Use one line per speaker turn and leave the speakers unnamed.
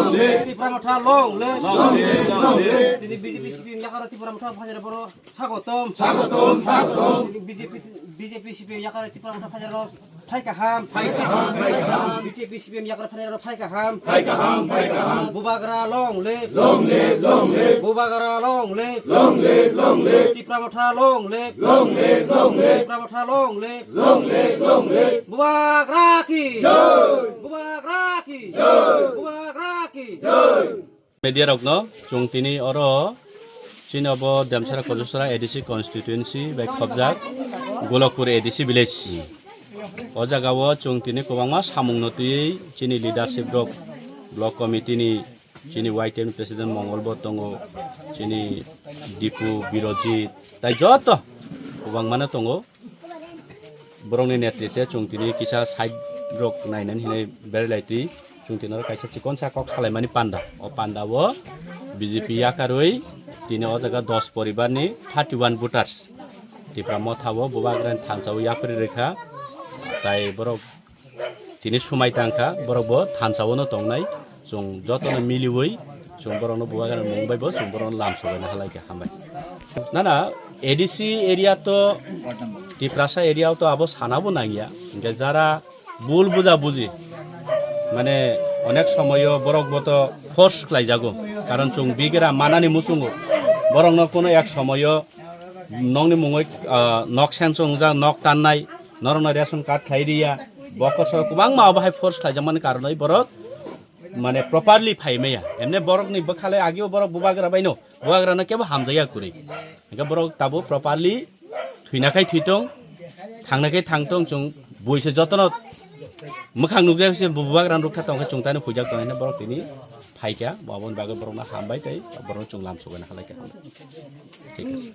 Tipra Motha long live. Tini BJP CPM yakara Tipra Motha Phajar boro sagotom. Tini BJP CPM yakara Tipra Motha Phajar boro Khaika ham. BJP CPM yakara Phajar boro Khaika ham. Bubagra long live. Bubagra long live. Tipra Motha long live. Tipra Motha long live. Bubagra ki. Bubagra ki. Bubagra ki.
Media rokno chung tini oro Chinobo Damsara Kojosara ADC constituency by Khobjak Golokpur ADC village o jagao chung tini kobangma samung noti chini leadership rok block committee ni chini YTM president Mongolbo tongo chini Dipu Biroji tai joto kobangmana tongo borongni netrite chung tini kisa side rok nainan hine berlaiti chung tini kaisa chikon sakok salaimani panda o panda wo BJP yakaroi tini o jaga 10 poribar ni 31 voters Tipra Motha wo bubagran thansao yapri Rikha tai borok tini sumai tangka borok bo thansao no tongnai chung jotono miliwoi chung borok no bubagran mungbai bo chung borok lamsobai na halaike hamai nana ADC area to Tiprasa area to abo sanabo nangia ge jara ভুল বুঝা বুঝি মানে অনেক সময় বরক মতো force লাই যাগো কারণ চুং বিগেরা মানানি মুসুঙ্গো বরং ন কোনো এক সময় নংনি মুঙই নক সেনসং যা নক টাননাই নরন রেশন কার্ড খাইরিয়া বকস কুবাং মা বাহাই ফোর্স লাই জামানি কারণই বরক মানে প্রপারলি ফাইমেয়া এমনে বরক নি বখালে আগেও বরক বুবাগরা বাইনো বুবাগরা কেবো হামজাইয়া করি একা বরক তাবো প্রপারলি থুইনাখাই থুইতং থাংনাখাই থাংতং চুং বইছে যতন मोखां नुजायाखै बुबाग्रान रुखा तंखै चुंतानो फुजाक तंखै बरक तिनि फाइका बाबन बागे बरकना हामबाय तै बरक चुं लामसोबायना हालायके ठीक আছে